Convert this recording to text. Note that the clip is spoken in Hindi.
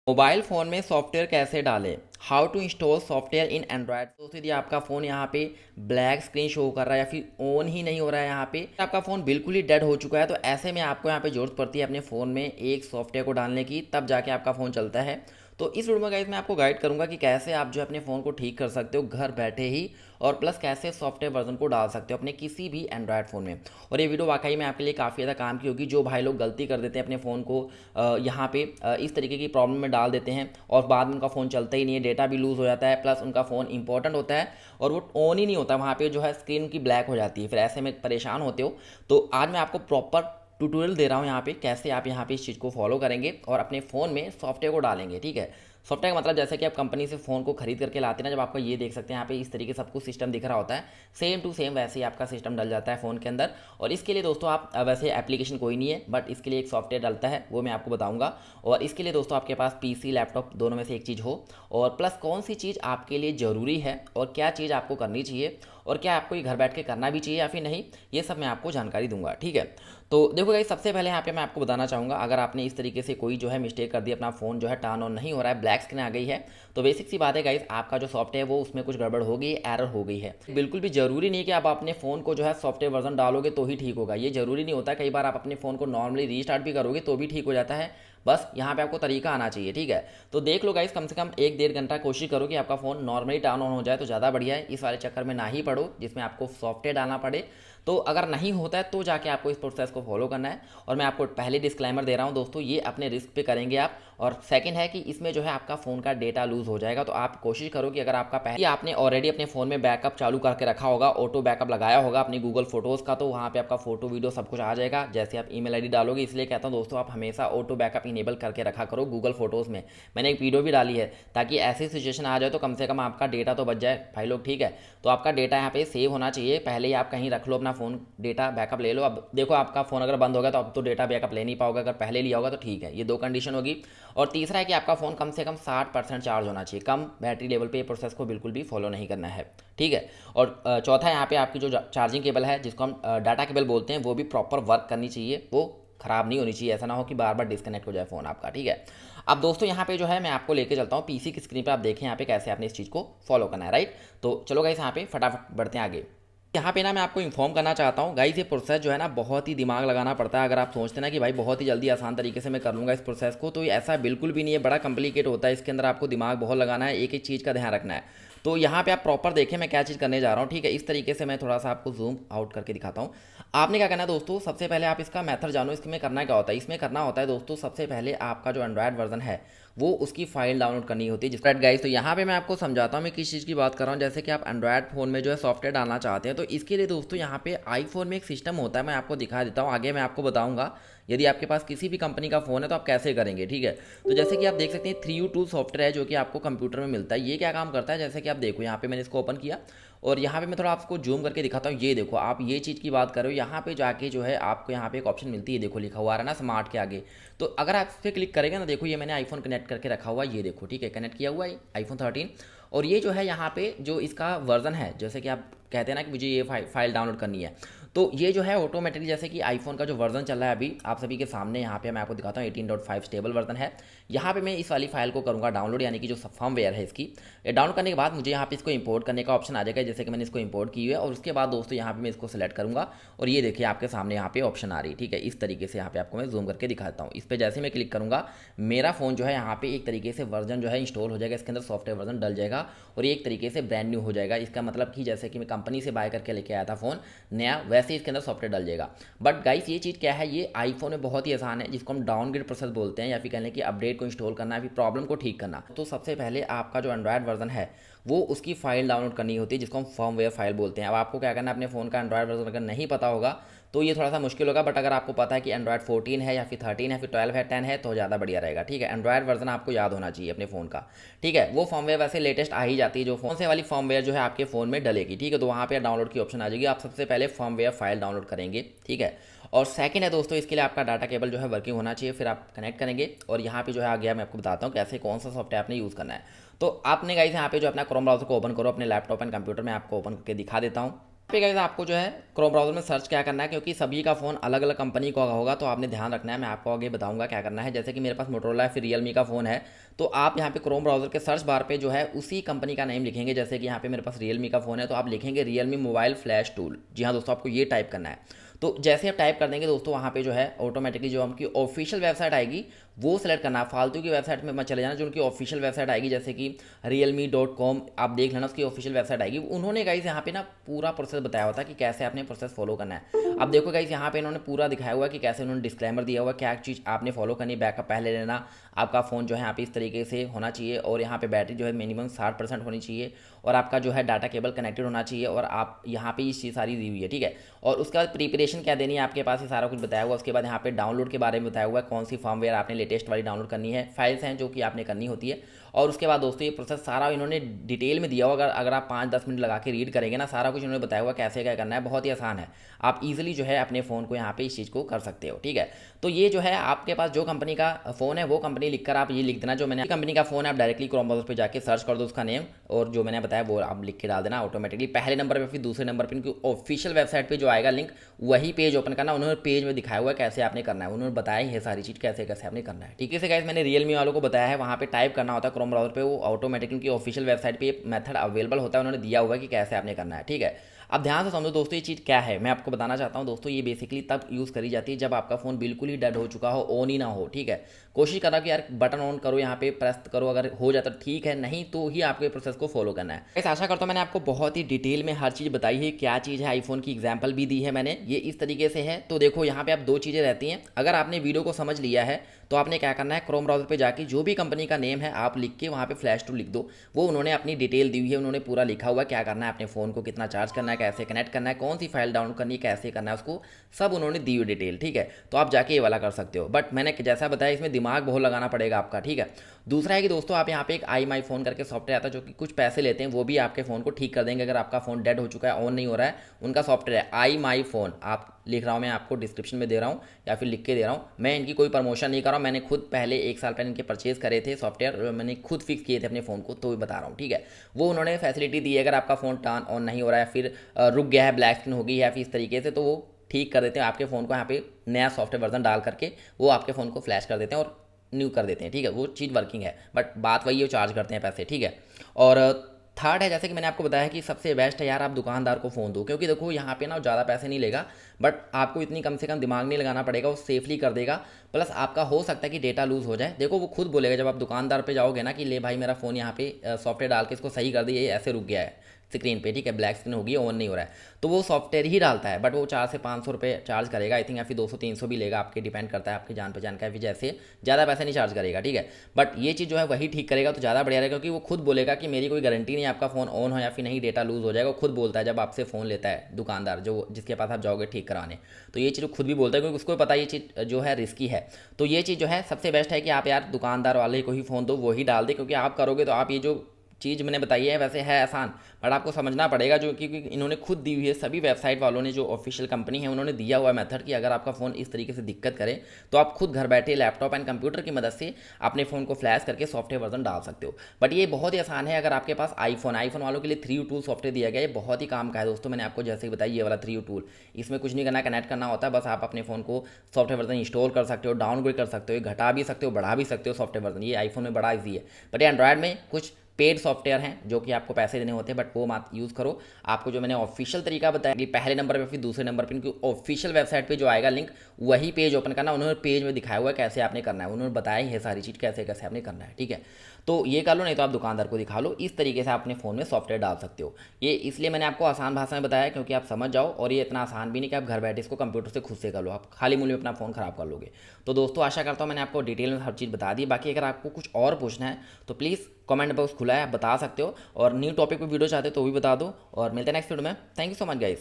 मोबाइल फ़ोन में सॉफ्टवेयर कैसे डालें। How to install software in Android. दोस्तों यदि आपका फ़ोन यहाँ पे ब्लैक स्क्रीन शो कर रहा है या फिर ऑन ही नहीं हो रहा है, यहाँ पे आपका फ़ोन बिल्कुल ही डेड हो चुका है, तो ऐसे में आपको यहाँ पे ज़रूरत पड़ती है अपने फ़ोन में एक सॉफ्टवेयर को डालने की, तब जाके आपका फ़ोन चलता है। तो इस वीडियो में गाइस मैं आपको गाइड करूंगा कि कैसे आप जो है अपने फ़ोन को ठीक कर सकते हो घर बैठे ही, और प्लस कैसे सॉफ्टवेयर वर्जन को डाल सकते हो अपने किसी भी एंड्रॉयड फ़ोन में। और ये वीडियो वाकई में आपके लिए काफ़ी ज़्यादा काम की होगी। जो भाई लोग गलती कर देते हैं अपने फ़ोन को यहाँ पे इस तरीके की प्रॉब्लम में डाल देते हैं और बाद में उनका फ़ोन चलता ही नहीं है, डेटा भी लूज़ हो जाता है, प्लस उनका फ़ोन इंपॉर्टेंट होता है और वो ऑन ही नहीं होता, वहाँ पे जो है स्क्रीन की ब्लैक हो जाती है, फिर ऐसे में परेशान होते हो। तो आज मैं आपको प्रॉपर ट्यूटोरियल दे रहा हूँ यहाँ पे, कैसे आप यहाँ पे इस चीज़ को फॉलो करेंगे और अपने फ़ोन में सॉफ्टवेयर को डालेंगे। ठीक है, सॉफ्टवेयर का मतलब जैसे कि आप कंपनी से फ़ोन को खरीद करके लाते हैं ना, जब आपको ये देख सकते हैं यहाँ पे इस तरीके से सब कुछ सिस्टम दिख रहा होता है, सेम टू सेम वैसे ही आपका सिस्टम डल जाता है फ़ोन के अंदर। और इसके लिए दोस्तों आप वैसे एप्लीकेशन कोई नहीं है, बट इसके लिए एक सॉफ्टवेयर डलता है, वो मैं आपको बताऊंगा। और इसके लिए दोस्तों आपके पास पीसी लैपटॉप दोनों में से एक चीज़ हो, और प्लस कौन सी चीज़ आपके लिए ज़रूरी है और क्या चीज़ आपको करनी चाहिए, और क्या आपको ये घर बैठ के करना भी चाहिए या फिर नहीं, ये सब मैं आपको जानकारी दूंगा। ठीक है, तो देखो गाइस, सबसे पहले यहाँ पे मैं आपको बताना चाहूँगा, अगर आपने इस तरीके से कोई जो है मिस्टेक कर दी, अपना फ़ोन जो है टर्न ऑन नहीं हो रहा है, ब्लैक स्क्रीन आ गई है, तो बेसिक सी बात है गाइस, आपका जो सॉफ्टवेयर है वो उसमें कुछ गड़बड़ हो गई, एरर हो गई है। बिल्कुल भी जरूरी नहीं कि आप अपने फ़ोन को जो है सॉफ्टवेयर वर्जन डालोगे तो ही ठीक होगा, ये जरूरी नहीं होता। कई बार आप अपने फ़ोन को नॉर्मली रीस्टार्ट भी करोगे तो भी ठीक हो जाता है, बस यहाँ पे आपको तरीका आना चाहिए। ठीक है, तो देख लो गाइस, कम से कम 1-1.5 घंटा कोशिश करो कि आपका फ़ोन नॉर्मली टर्न ऑन हो जाए तो ज़्यादा बढ़िया है। इस वाले चक्कर में ना ही पड़ो जिसमें आपको सॉफ्टवेयर डालना पड़े। तो अगर नहीं होता है तो जाके आपको इस प्रोसेस को फॉलो करना है। और मैं आपको पहले डिस्क्लेमर दे रहा हूँ दोस्तों, ये अपने रिस्क पे करेंगे आप। और सेकंड है कि इसमें जो है आपका फ़ोन का डेटा लूज़ हो जाएगा, तो आप कोशिश करो कि अगर आपका पहले आपने ऑलरेडी अपने फ़ोन में बैकअप चालू करके रखा होगा, ऑटो बैकअप लगाया होगा अपनी गूगल फोटोज़ का, तो वहाँ पे आपका फोटो वीडियो सब कुछ आ जाएगा जैसे आप ईमेल आईडी डालोगे। इसलिए कहता हूँ दोस्तों, आप हमेशा ऑटो बैकअप इनेबल करके रखा करो गूगल फोटोज़ में। मैंने एक वीडियो भी डाली है, ताकि ऐसी सिचुएशन आ जाए तो कम से कम आपका डेटा तो बच जाए भाई लोग। ठीक है, तो आपका डेटा यहाँ पे सेव होना चाहिए, पहले ही आप कहीं रख लो अपना फ़ोन, डेटा बैकअप ले लो। अब देखो, आपका फ़ोन अगर बंद हो गया तो अब तो डेटा बैकअप ले नहीं पाओगे, अगर पहले लिया होगा तो ठीक है, ये दो कंडीशन होगी। और तीसरा है कि आपका फ़ोन कम से कम 60% चार्ज होना चाहिए, कम बैटरी लेवल पे ये प्रोसेस को बिल्कुल भी फॉलो नहीं करना है। ठीक है, और चौथा यहाँ पे आपकी जो चार्जिंग केबल है, जिसको हम डाटा केबल बोलते हैं, वो भी प्रॉपर वर्क करनी चाहिए, वो ख़राब नहीं होनी चाहिए, ऐसा ना हो कि बार बार डिस्कनेक्ट हो जाए फ़ोन आपका। ठीक है, अब दोस्तों यहाँ पे जो है मैं आपको लेके चलता हूँ पीसी की स्क्रीन पे, आप देखें यहाँ पे कैसे आपने इस चीज़ को फॉलो करना है। राइट, तो चलो गाइस यहाँ पे फटाफट बढ़ते हैं आगे। यहाँ पे ना मैं आपको इन्फॉर्म करना चाहता हूँ गाइस, ये प्रोसेस जो है ना बहुत ही दिमाग लगाना पड़ता है। अगर आप सोचते हैं ना कि भाई बहुत ही जल्दी आसान तरीके से मैं कर लूँगा इस प्रोसेस को, तो ये ऐसा बिल्कुल भी नहीं है, बड़ा कॉम्प्लिकेट होता है। इसके अंदर आपको दिमाग बहुत लगाना है, एक एक चीज़ का ध्यान रखना है। तो यहाँ पे आप प्रॉपर देखें मैं क्या चीज़ करने जा रहा हूँ। ठीक है, इस तरीके से मैं थोड़ा सा आपको जूम आउट करके दिखाता हूँ। आपने क्या करना है दोस्तों, सबसे पहले आप इसका मेथड जानो, इसमें करना क्या होता है। इसमें करना होता है दोस्तों, सबसे पहले आपका जो एंड्रॉयड वर्जन है वो उसकी फाइल डाउनलोड करनी होती है जिसका गाइस। तो यहाँ पे मैं आपको समझाता हूँ मैं किस चीज़ की बात कर रहा हूँ। जैसे कि आप एंड्रॉयड फ़ोन में जो है सॉफ्टवेयर डालना चाहते हैं, तो इसके लिए दोस्तों यहाँ पे आईफोन में एक सिस्टम होता है, मैं आपको दिखा देता हूँ, आगे मैं आपको बताऊँगा यदि आपके पास किसी भी कंपनी का फ़ोन है तो आप कैसे करेंगे। ठीक है, तो जैसे कि आप देख सकते हैं 3U2 सॉफ्टवेयर है जो कि आपको कंप्यूटर में मिलता है। ये क्या काम करता है, जैसे कि आप देखो यहाँ पे मैंने इसको ओपन किया और यहाँ पे मैं थोड़ा आपको जूम करके दिखाता हूँ। ये देखो, आप ये चीज़ की बात करो, यहाँ पे जाके जो है आपको यहाँ पे एक ऑप्शन मिलती है, देखो लिखा हुआ है ना स्मार्ट के आगे। तो अगर आप इस पर क्लिक करेंगे ना, देखो ये मैंने आईफोन कनेक्ट करके रखा हुआ है, ये देखो। ठीक है, कनेक्ट किया हुआ है आईफोन 13। और ये जो है यहाँ पे जो इसका वर्जन है, जैसे कि आप कहते हैं ना कि मुझे ये फाइल डाउनलोड करनी है, तो ये जो है ऑटोमेटिकली, जैसे कि आईफोन का जो वर्जन चल रहा है अभी आप सभी के सामने, यहाँ पे मैं आपको दिखाता हूँ 18.5 स्टेबल वर्जन है। यहाँ पे मैं इस वाली फाइल को करूँगा डाउनलोड, यानी कि जो फर्मवेयर है इसकी, ये डाउनलोड करने के बाद मुझे यहाँ पे इसको इंपोर्ट करने का ऑप्शन आ जाएगा, जैसे कि मैंने इसको इंपोर्ट की हुई है। और उसके बाद दोस्तों यहाँ पे मैं इसको सेलेक्ट करूँगा और ये देखिए आपके सामने यहाँ पे ऑप्शन आ रही है। ठीक है, इस तरीके से यहाँ पे आपको मैं जूम करके दिखाता हूँ। इस पर जैसे मैं क्लिक करूँगा, मेरा फ़ोन जो है यहाँ पे एक तरीके से वर्जन जो है इंस्टॉल हो जाएगा, इसके अंदर सॉफ्टवेयर वर्जन डल जाएगा और ये एक तरीके से ब्रांड न्यू हो जाएगा। इसका मतलब कि जैसे कि मैं कंपनी से बाय करके लेके आया था फ़ोन नया, वैसे ही इसके अंदर सॉफ्टवेयर डल जाएगा। बट गाइस ये चीज़ क्या है, ये आईफोन में बहुत ही आसान है, जिसको हम डाउनग्रेड प्रोसेस बोलते हैं, या फिर कहने की अपडेट को इंस्टॉल करना है, फिर प्रॉब्लम को ठीक करना। तो सबसे पहले आपका जो एंड्रॉयड वर्जन है वो उसकी फाइल डाउनलोड करनी होती है, जिसको हम फर्मवेयर फाइल बोलते हैं। अब आपको क्या करना है, अपने फ़ोन का एंड्रॉयड वर्जन अगर नहीं पता होगा तो ये थोड़ा सा मुश्किल होगा, बट अगर आपको पता है कि एंड्रॉयड 14 है या फिर 13 है फिर 12 है 10 है तो ज़्यादा बढ़िया रहेगा। ठीक है, एंड्रॉयड वर्जन आपको याद होना चाहिए अपने फ़ोन का। ठीक है, वो फर्मवेयर वैसे लेटेस्ट आ ही जाती है, जो फ़ोन से वाली फर्मवेयर जो है आपके फ़ोन में डलेगी। ठीक है, तो वहाँ पे डाउनलोड की ऑप्शन आ जाएगी, आप सबसे पहले फर्मवेयर फाइल डाउनलोड करेंगे। ठीक है, और सेकंड है दोस्तों, इसके लिए आपका डाटा केबल जो है वर्किंग होना चाहिए, फिर आप कनेक्ट करेंगे। और यहाँ पे जो है आ गया, मैं आपको बताता हूँ कैसे कौन सा सॉफ्टवेयर आपने यूज़ करना है। तो आपने गाइस यहाँ पे जो अपना क्रोम ब्राउज़र को ओपन करो अपने लैपटॉप एंड कंप्यूटर में, आपको ओपन करके दिखा देता हूँ। पे गाइस आपको जो है क्रोम ब्राउज़र में सर्च क्या करना है, क्योंकि सभी का फ़ोन अलग अलग कंपनी का होगा, तो आपने ध्यान रखना है। मैं आपको आगे बताऊंगा क्या करना है। जैसे कि मेरे पास मोटोरोला है, फिर रियलमी का फ़ोन है, तो आप यहाँ पे क्रोम ब्राउज़र के सर्च बार पे जो है उसी कंपनी का नेम लिखेंगे। जैसे कि यहाँ पे मेरे पास रियलमी का फ़ोन है, तो आप लिखेंगे रियलमी मोबाइल फ्लैश टूल। जी हाँ दोस्तों, आपको ये टाइप करना है। तो जैसे आप टाइप कर देंगे दोस्तों, वहाँ पे जो है ऑटोमेटिकली जो उनकी ऑफिशियल वेबसाइट आएगी वो सेलेक्ट करना है। फालतू की वेबसाइट में मत चले जाना। जो उनकी ऑफिशियल वेबसाइट आएगी, जैसे कि realme.com, आप देख लेना, उसकी ऑफिशियल वेबसाइट आएगी। उन्होंने गाइस यहाँ पे ना पूरा प्रोसेस बताया होता है कि कैसे आपने प्रोसेस फॉलो करना है। अब देखो गाइस, यहाँ पे इन्होंने पूरा दिखाया हुआ है कि कैसे उन्होंने डिस्क्लेमर दिया हुआ है, क्या चीज़ आपने फॉलो करनी है। बैकअप पहले लेना, आपका फ़ोन जो है यहाँ पे इस तरीके से होना चाहिए, और यहाँ पे बैटरी जो है मिनिमम 60% होनी चाहिए, और आपका जो है डाटा केबल कनेक्टेड होना चाहिए, और आप यहाँ पे ये चीज़ सारी दी हुई है, ठीक है। और उसके बाद प्रिपरेशन क्या देनी है आपके पास, ये सारा कुछ बताया हुआ है। उसके बाद यहाँ पे डाउनलोड के बारे में बताया हुआ है, कौन सी फर्मवेयर आपने लेटेस्ट वाली डाउनलोड करनी है, फाइल्स हैं जो कि आपने करनी होती है। और उसके बाद दोस्तों ये प्रोसेस सारा इन्होंने डिटेल में दिया होगा। अगर आप 5-10 मिनट लगा के रीड करेंगे ना, सारा कुछ इन्होंने बताया हुआ कैसे क्या करना है। बहुत ही आसान है, आप इजीली जो है अपने फ़ोन को यहाँ पे इस चीज़ को कर सकते हो, ठीक है। तो ये जो है आपके पास जो कंपनी का फ़ोन है वो कंपनी लिखकर आप ये लिख देना, जो मैंने कंपनी का फ़ोन है। आप डायरेक्टली क्रोम ब्राउज़र पे जाके सर्च कर दो उसका नेम, और जो मैंने बताया वो आप लिख के डाल देना ऑटोमेटिकली पहले नंबर पे, फिर दूसरे नंबर पे इनकी ऑफिशियल वेबसाइट पे जो आएगा लिंक, वही पेज ओपन करना। उन्होंने पेज में दिखाया हुआ है कैसे आपने करना है, उन्होंने बताया है सारी चीज़ कैसे कैसे आपने करना है, ठीक है। गाइस मैंने रियलमी वालों को बताया है, वहाँ पे टाइप करना होता है क्रोम ब्राउज़र पे, वो ऑटोमेटिक उनकी ऑफिशियल वेबसाइट पे मेथड अवेलेबल होता है, उन्होंने दिया हुआ है कि कैसे आपने करना है, ठीक है। अब ध्यान से समझो दोस्तों, ये चीज़ क्या है मैं आपको बताना चाहता हूँ दोस्तों। ये बेसिकली तब यूज़ करी जाती है जब आपका फ़ोन बिल्कुल ही डेड हो चुका हो, ऑन ही ना हो, ठीक है। कोशिश करा कि यार बटन ऑन करो, यहाँ पे प्रेस करो, अगर हो जाता ठीक है, नहीं तो ही आपको प्रोसेस को फॉलो करना है। ऐसा आशा करता हूँ मैंने आपको बहुत ही डिटेल में हर चीज़ बताई है, क्या चीज़ है। आईफोन की एग्जाम्पल भी दी है मैंने, ये इस तरीके से है। तो देखो यहाँ पे आप दो चीज़ें रहती हैं। अगर आपने वीडियो को समझ लिया है तो आपने क्या करना है, क्रोम ब्राउज़र पे जाके जो भी कंपनी का नेम है आप लिख के वहाँ पे फ्लैश टू लिख दो। वो उन्होंने अपनी डिटेल दी हुई है, उन्होंने पूरा लिखा हुआ है क्या करना है, अपने फ़ोन को कितना चार्ज करना है, कैसे कनेक्ट करना है, कौन सी फाइल डाउनलोड करनी है, कैसे करना है, उसको सब उन्होंने दी हुई डिटेल, ठीक है। तो आप जाके ये वाला कर सकते हो। बट मैंने जैसा बताया, इसमें दिमाग बहुत लगाना पड़ेगा आपका, ठीक है। दूसरा है कि दोस्तों आप यहाँ पे एक आई माई फ़ोन करके सॉफ्टवेयर आता है, जो कि कुछ पैसे लेते हैं, वो भी आपके फ़ोन को ठीक कर देंगे। अगर आपका फ़ोन डेड हो चुका है, ऑन नहीं हो रहा है, उनका सॉफ्टवेयर है आई माई फ़ोन। आप लिख रहा हूँ, मैं आपको डिस्क्रिप्शन में दे रहा हूँ या फिर लिख के दे रहा हूँ। मैं इनकी कोई प्रमोशन नहीं कर रहा हूँ, मैंने खुद पहले 1 साल पहले इनके परचेज करे थे सॉफ्टवेयर, मैंने खुद फिक्स किए थे अपने फ़ोन को, तो भी बता रहा हूँ, ठीक है। वो उन्होंने फैसिलिटी दी है, अगर आपका फ़ोन टर्न ऑन नहीं हो रहा है, फिर रुक गया है, ब्लैक स्क्रीन हो गई है, फिर इस तरीके से, तो वो ठीक कर देते हैं आपके फ़ोन को। यहाँ पे नया सॉफ्टवेयर वर्जन डाल करके वो आपके फ़ोन को फ्लैश कर देते हैं और न्यू कर देते हैं, ठीक है। वो चीज़ वर्किंग है, बट बात वही है, चार्ज करते हैं पैसे, ठीक है। और थर्ड है, जैसे कि मैंने आपको बताया कि सबसे बेस्ट है यार आप दुकानदार को फ़ोन दो, क्योंकि देखो यहाँ पे ना ज़्यादा पैसे नहीं लेगा, बट आपको इतनी कम से कम दिमाग नहीं लगाना पड़ेगा, वो सेफली कर देगा। प्लस आपका हो सकता है कि डेटा लूज़ हो जाए। देखो वो खुद बोलेगा जब आप दुकानदार पे जाओगे ना कि ले भाई मेरा फ़ोन यहाँ पे सॉफ्टवेयर डाल के इसको सही कर दिए, ऐसे रुक गया है स्क्रीन पे, ठीक है, ब्लैक स्क्रीन हो गई है, ऑन नहीं हो रहा है, तो वो सॉफ्टवेयर ही डालता है। बट वो 400 से 500 रुपये चार्ज करेगा आई थिंक, या फिर 200-300 भी लेगा, आपके डिपेंड करता है आपकी जान पहचान का, फिर जैसे ज़्यादा पैसे नहीं चार्ज करेगा, ठीक है। बट ये चीज़ जो है वही ठीक करेगा तो ज़्यादा बढ़िया रहेगा, क्योंकि वो खुद बोलेगा कि मेरी कोई गारंटी नहीं है आपका फ़ोन ऑन हो या फिर नहीं, डेटा लूज़ हो जाएगा। वो खुद बोलता है जब आपसे फ़ोन लेता है दुकानदार, जो जिसके पास आप जाओगे ठीक कराने, तो ये चीज़ खुद भी बोलता है, क्योंकि उसको पता है ये चीज़ जो है रिस्की है। तो ये चीज़ जो है सबसे बेस्ट है कि आप यार दुकानदार वाले को ही फ़ोन दो, वो ही डाल दे, क्योंकि आप करोगे तो आप ये जो चीज़ मैंने बताई है वैसे है आसान, बट आपको समझना पड़ेगा, जो क्योंकि इन्होंने खुद दी हुई है, सभी वेबसाइट वालों ने, जो ऑफिशियल कंपनी है उन्होंने दिया हुआ मेथड कि अगर आपका फ़ोन इस तरीके से दिक्कत करे तो आप खुद घर बैठे लैपटॉप एंड कंप्यूटर की मदद से अपने फ़ोन को फ्लैश करके सॉफ्टवेयर वर्जन डाल सकते हो। बट ये बहुत ही आसान है अगर आपके पास आईफोन वालों के लिए 3U टूल सॉफ्टवेयर दिया गया है, ये बहुत ही काम का है दोस्तों। मैंने आपको जैसे बताया ये वाला 3U टूल, इसमें कुछ नहीं करना, कनेक्ट करना होता है बस। आप अपने फ़ोन को सॉफ्टवेयर वर्जन इंस्टॉल कर सकते हो, डाउनग्रेड कर सकते हो, घटा भी सकते हो, बढ़ा भी सकते हो सॉफ्टवेयर वर्जन। ये आईफोन में बड़ा ईजी है, बट ये एंड्रॉयड में कुछ पेड सॉफ्टवेयर हैं जो कि आपको पैसे देने होते हैं, बट वो मत यूज़ करो। आपको जो मैंने ऑफिशियल तरीका बताया कि पहले नंबर पे फिर दूसरे नंबर पे इनकी ऑफिशियल वेबसाइट पे जो आएगा लिंक, वही पेज ओपन करना। उन्होंने पेज में दिखाया हुआ है कैसे आपने करना है, उन्होंने बताया है सारी चीज़ कैसे कैसे आपने करना है, ठीक है। तो ये कर लो, नहीं तो आप दुकानदार को दिखा लो। इस तरीके से आप अपने फ़ोन में सॉफ्टवेयर डाल सकते हो। ये इसलिए मैंने आपको आसान भाषा में बताया क्योंकि आप समझ जाओ, और ये इतना आसान भी नहीं कि आप घर बैठे इसको कंप्यूटर से खुद से कर लो, आप खाली मूल्य में अपना फ़ोन ख़राब कर लोगे। तो दोस्तों आशा करता हूँ मैंने आपको डिटेल में हर चीज़ बता दी। बाकी अगर आपको कुछ और पूछना है तो प्लीज़ कमेंट बॉक्स खुला है, आप बता सकते हो, और न्यू टॉपिक पर वीडियो चाहते हो तो भी बता दो। और मिलते हैं नेक्स्ट वीडियो में। Thank you so much guys.